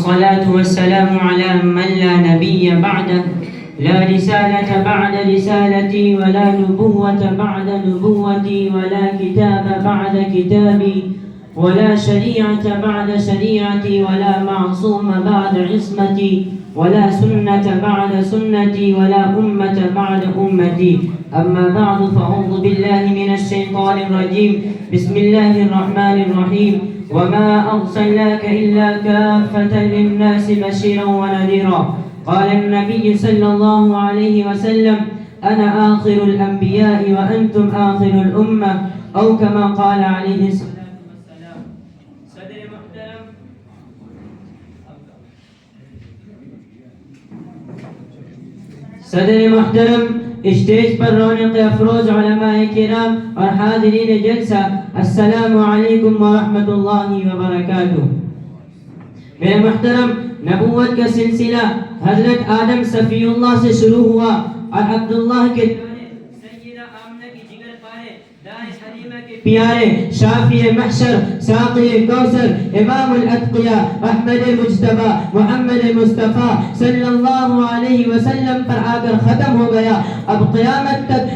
والصلاة والسلام على من لا نبي بعده لا رسالة بعد رسالتي ولا نبوة بعد نبوتي ولا كتاب بعد كتابي ولا شريعة بعد شريعتي ولا معصوم بعد عصمتي ولا سنة بعد سنتي ولا أمة بعد أمتي. أما بعد فأعوذ بالله من الشيطان الرجيم. بسم الله الرحمن الرحيم. وما أرسلناك إلا كافة للناس بشيرا ونذيرا. قال النبي صلى الله عليه وسلم أنا آخر الأنبياء وأنتم آخر الأمة أو كما قال عليه الصلاة والسلام. صدر محترم اسٹیج پر رونق افروز علماء کرام اور حاضرین جلسہ، السلام علیکم ورحمۃ اللہ وبرکاتہ. میرے محترم، نبوت کا سلسلہ حضرت آدم صفی اللہ سے شروع ہوا اور عبداللہ کے سیدہ آمنہ کی جگر پارے دائیں حلیمہ کے پیارے شافی محشر ساقی کوثر امام الاتقیاء احمد مجتبی محمد مصطفیٰ صلی اللہ علیہ وسلم پر آ کر ختم ہو گیا. اب قیامت تک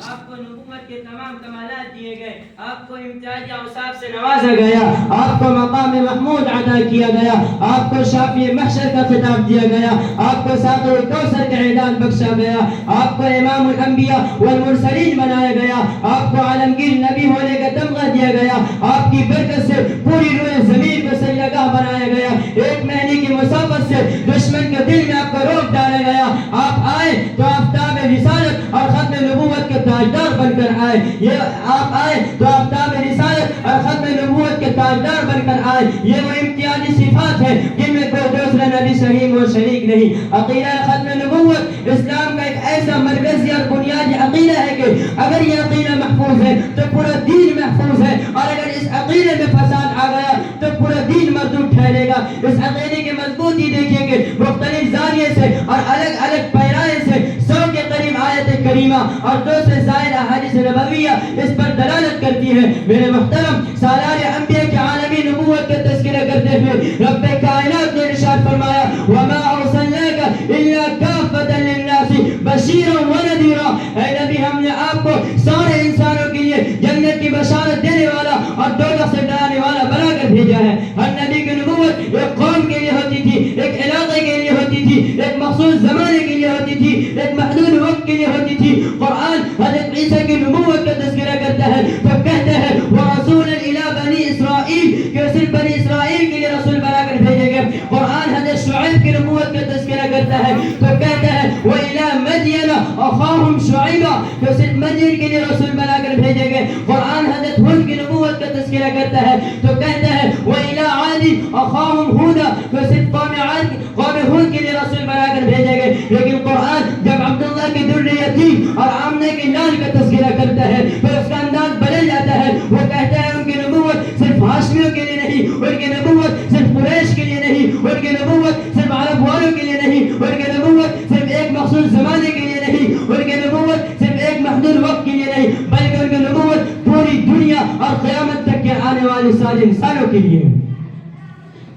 آپ کو نبوت کے تمام کمالات دیے گئے، آپ کو امتیازی اوصاف سے نوازا گیا، آپ کو مقام محمود عطا کیا گیا، آپ کو شافی محشر کا خطاب دیا گیا، آپ کو ساقی کوثر کا اعلان بخشا گیا، آپ کو امام الانبیاء والمرسلین بنایا گیا، آپ کو عالمگیر نبی ہونے کا تمغہ دیا گیا، آپ کی برکت سے پوری روئے زمین کو سجدگاہ بنایا گیا، ایک مہینے کی مسافت سے دشمن کے دل میں آپ کو روک ڈالا گیا. آپ آئے تو آفتاب رسالت اور ختم نبوت کے تاجدار بن کر آئے. یہ آپ آئے تو آفتاب رسالت اور ختم نبوت کے تاجدار بن کر آئے. یہ وہ امتیازی صفات ہے جن میں کوئی دوسرا نبی صحیح و شریک نہیں. عقیدہ ختم نبوت اسلام کا ایک ایسا مرکزی اور بنیادی عقیدہ ہے کہ اگر یہ عقیدہ محفوظ ہے تو پورا دین محفوظ ہے، اور اگر اس عقیدے میں فساد آ گیا تو پورا دین مردود ٹھہرے گا. اس عقیدے کی مضبوطی دیکھیں گے مختلف زاویے سے اور الگ الگ پیرائے سے 100 کے قریب آیت کریمہ اور 2 سے زائد احادیث نبویہ اس پر دلالت کرتی ہے. میرے محترم، سالار انبیاء کی عالمی نبوت کا تذکرہ کرتے ہوئے رب کائنات نے ارشاد فرمایا وما ارسلناک الا کافۃ للناس بشیرا ونذیرا. اے نبی، ہم نے آپ کو سارے انسانوں کے لیے جنت کی بشارت دینے والا اور دوزخ سے ڈرانے والا بنا کر بھیجا ہے. ہر نبی کی نبوت ایک قوم کے لیے ہوتی تھی، ایک علاقے کے لیے ہوتی تھی، ایک مخصوص زمانے کے لیے ہوتی تھی، ایک محدود وقت کے لیے ہوتی تھی. قرآن حضرت عیسیٰ کی نبوت کا تذکرہ کرتا ہے تو کہتا ہے وَرَسُولًا إِلَىٰ بَنِي إِسْرَائِيل کہ صرف بنی اسرائیل کے لیے رسول بنا کر بھیجے گئے. قرآن حضرت شعیب کی نبوت کا تذکرہ کرتا ہے تو کہتا ہے وَإِلَىٰ مَدْيَنَ أَخَاهُمْ شُعَيْبًا کہ صرف مدین کے لیے رسول بنا کر بھیجے گئے. قرآن حضرت ہود کی نبوت کا تذکرہ کرتا ہے تو کہتا ہے وَإِلَىٰ عَادٍ أَخَاهُمْ هُودًا کہ صرف قوم ہود کے لیے رسول بنا کر بھیجے گئے. لیکن قرآن جب عبداللہ کی ذریت اور آمنہ کی لال کا تذکرہ کرتا ہے پھر اس کا انداز بدل جاتا ہے. وہ کہتا ہے ان کی نبوت صرف ہاشمیوں کے لیے نہیں، ان کی نبوت صرف قریش کے لیے نہیں، ان کی نبوت صرف عرب والوں کے لیے نہیں، ان کی نبوت صرف ایک مخصوص زمانے کے لیے نہیں، ان کی نبوت صرف ایک محدود وقت کے لیے نہیں، بلکہ ان کی نبوت پوری دنیا اور قیامت تک کے آنے والے سارے انسانوں کے لیے.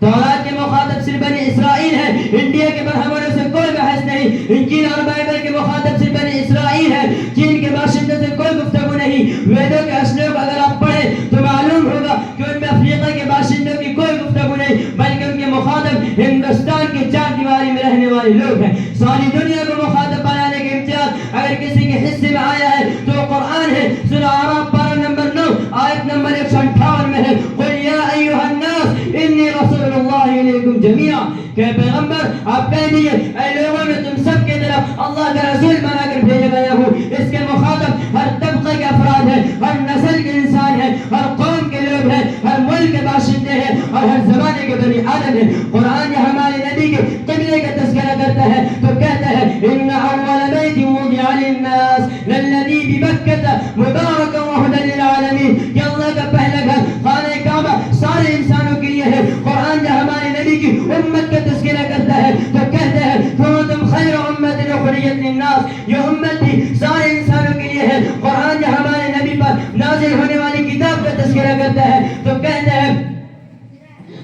تورات کے مخاطب صرف بنی اسرائیل ہے، انڈیا کے برہمنوں سے کوئی بحث نہیں. انجیل اور بائبل کے مخاطب صرف بنی اسرائیل ہے، چین کے باشندوں سے کوئی گفتگو نہیں. ویدوں کے اشلوک اگر آپ پڑھیں تو معلوم ہوگا کہ ان میں افریقہ کے باشندوں کی کوئی گفتگو نہیں، بلکہ ان کے مخاطب ہندوستان کے 4 دیواری میں رہنے والے لوگ ہیں. ساری دنیا کو مخاطب بنانے کے امتیاز اگر کسی کے حصے میں آیا ہے تو قرآن ہے. سورہ اعراف پارہ نمبر 9 آیت نمبر 158 میں ہے قل یا ایھا الناس انی رسول اللہ علیکم جمیعا کہ پیغمبر آپ کہہ دیجئے اے لوگوں میں تم سب کی طرف اللہ کا رسول بنا کر بھیجا گیا ہوں. اس کے مخاطب ہر طبقے کے افراد ہیں، ہر نسل کے انسان ہیں، ہر قوم کے لوگ ہیں، ہر ملک کے باشندے ہیں اور ہر زمانے کے بنی آدم ہیں. قرآن یہ ہمارے نبی کے قبلے کا تذکرہ کرتا ہے تو کہتا ہے ان اول بیت وضع للناس للذی ببکۃ مبارکا وہدی للعالمین کہ اللہ کا پہلا گھر خانہ کعبہ سارے انسانوں کے لیے ہے. قرآن جو ہمارے نبی کی امت کا تذکرہ کرتا ہے تو کہتا ہے کنتم خیر امت اخرجت للناس یہ امت بھی سارے انسانوں کے لیے ہے. قرآن جو ہمارے نبی پر نازل ہونے والی کتاب کا تذکرہ کرتا ہے تو کہتا ہے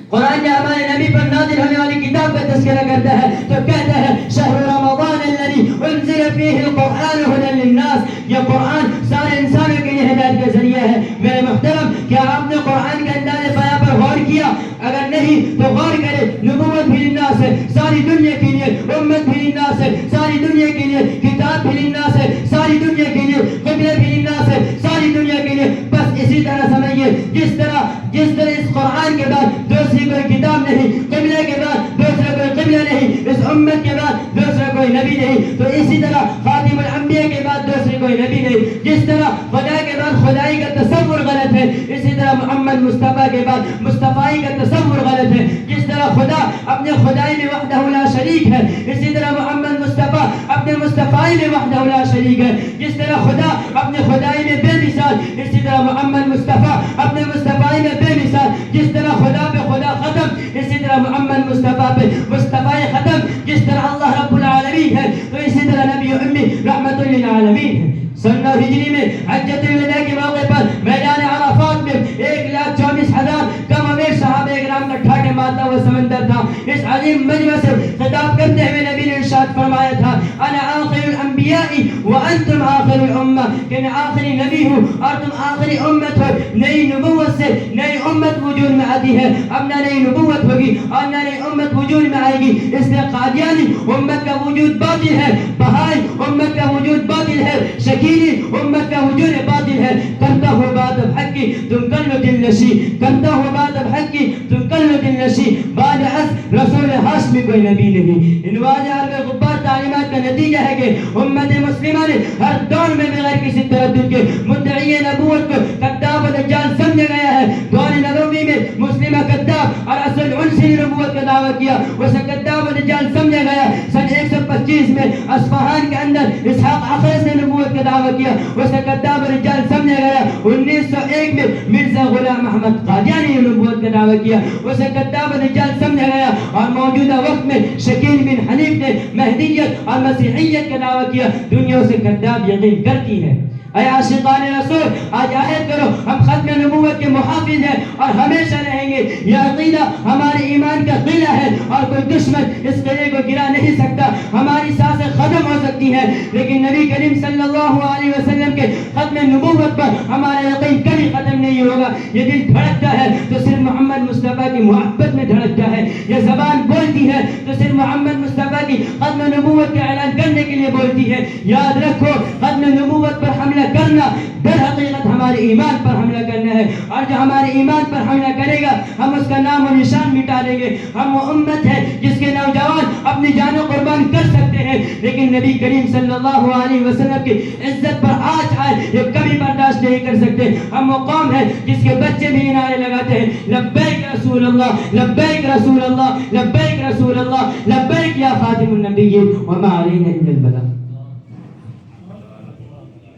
قرآن قرآن ہمارے نبی پر نازل ہونے والی کتاب کا تذکرہ کرتا ہے تو کہتا ہے شہر رمضان الذی انزل فیہ القرآن ھدی للناس، یہ قرآن سارے انسانوں کے لیے ہدایت کا ذریعہ ہے۔ میرے محترم، کیا آپ نے قرآن کے انداز بیان پر غور کیا؟ اگر نہیں تو غور کرے، نبوت بھی للناس ہے ساری دنیا کے لیے، امت بھی للناس ہے ساری دنیا کے لیے، کتاب بھی للناس ہے ساری دنیا کے لیے، قبلہ بھی للناس ہے ساری دنیا کے لیے۔ بس اسی طرح سمجھیے، جس طرح اس قرآن کے بعد دوسری کوئی کتاب نہیں، قبلہ کے بعد دوسرا کوئی قبلہ نہیں، اس امت کے بعد دوسرا کوئی نبی نہیں، تو اسی طرح خاتم الانبیاء کے بعد دوسری کوئی نبی نہیں۔ جس طرح خدا کے بعد خدائی کا تصور غلط ہے، اسی طرح محمد مصطفیٰ کے بعد مصطفائی کا تصور غلط ہے۔ جس طرح خدا اپنے خدائی میں وحدہ لا شریک ہے، اسی طرح محمد مصطفیٰ اپنے مصطفائی میں وحدہ لا شریک ہے۔ جس طرح خدا اپنے خدائی میں بے مثال، اسی طرح محمد مصطفیٰ اپنے مصطفائی میں بے مثال۔ جس طرح خدا پہ خدا ختم، اسی طرح محمد مصطفیٰ پہ مصطفیٰ ختم۔ جس طرح اللہ رب العالمین ہے تو اسی طرح نبی امی رحمت للعالمین ہے۔ سنہ ہجری میں حجۃ الوداع کے موقع پر میدان عرفات میں 1,24,000 کم و بیش صحابہ کرام کا ٹھاٹھے مارتا ہوا سمندر تھا۔ اس عظیم مجمع سے خطاب کرتے ہوئے نبی نے ارشاد فرمایا تھا، انا آخر الانبیاء وانتم آخر الامہ، کہ میں آخری نبی ہوں اور تم آخری امت ہو۔ نئی نبوت سے نئی امت وجود میں آتی ہے، اب نہ نئی نبوت ہوگی اور نہ نئی امت وجود میں آئے گی۔ اس لیے قادیانی امت کا وجود باطل ہے، بہائی امت کا وجود باطل ہے، شکیلی امت کا وجود باطل ہے۔ کرتا ہو بات اب حق کی تم کر لو دل نشی، کرتا ہو بات اب حق کی تم کر لو دل نشی، بعد از رسول ہاشمی کوئی نبی نہیں۔ ان واضح اور غبار تعلیمات کا نتیجہ ہے کہ امت مسلمہ نے ہر دور میں بغیر کسی تردد کے مدعی نبوت کو کذاب و دجال سمجھا گیا ہے۔ دور نبوی میں مسلمہ کذاب اور اصل عنصری نبوت کا دعویٰ کیا، اسے کذاب و دجال سمجھا گیا۔ سن 125 میں اصفہان کے اندر اسحاق اخرس نے نبوت کا دعویٰ کیا، اسے کذاب و دجال سمجھا گیا۔ 1901 میں مرزا غلام احمد قادیانی نے نبوت کا دعویٰ کیا، اسے کذاب و دجال سمجھا گیا۔ اور موجودہ وقت میں شکیل بن حنیف نے مہدیت اور مسیحیت کا دعویٰ کیا۔ دنیا اسے کذاب یقین کرتی ہے۔ اے عاشقان رسول، آج عہد کرو ہم ختم نبوت کے محافظ ہیں اور ہمیشہ رہیں گے۔ یہ عقیدہ ہمارے ایمان کا قلعہ ہے اور کوئی دشمن اس قلعے کو گرا نہیں سکتا۔ ہماری سانسیں ختم ہو سکتی ہیں لیکن نبی کریم صلی اللہ علیہ وسلم کے ختم نبوت پر ہمارا یقین کبھی ختم نہیں ہوگا۔ یہ دل دھڑکتا ہے تو صرف محمد مصطفیٰ کی محبت میں دھڑکتا ہے، یہ زبان بولتی ہے تو صرف محمد مصطفیٰ کی ختم نبوت کا اعلان کرنے کے لیے بولتی ہے۔ یاد رکھو، ختم نبوت پر حملہ کرنا در حقیقت ہمارے ایمان پر حملہ کرنا ہے، اور جو ہمارے ایمان پر حملہ کرے گا ہم اس کا نام و نشان مٹا دیں گے۔ ہم وہ امت ہے جس کے نوجوان اپنی جان و قربان کر سکتے ہیں لیکن نبی کریم صلی اللہ علیہ وسلم کی عزت پر آنچ آئے یہ کبھی برداشت نہیں کر سکتے۔ ہم وہ قوم ہے جس کے بچے بھی نعرے لگاتے ہیں، لبیک رسول اللہ، لبیک رسول اللہ، لبیک رسول اللہ، لبیک یا خاتم النبیین وما علینا الا البلاغ۔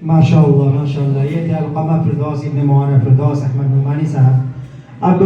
ماشاءاللہ ماشاءاللہ، یہ تھے علقمہ فردوس ابن مولانا فردوس احمد نعمانی صاحب۔ اب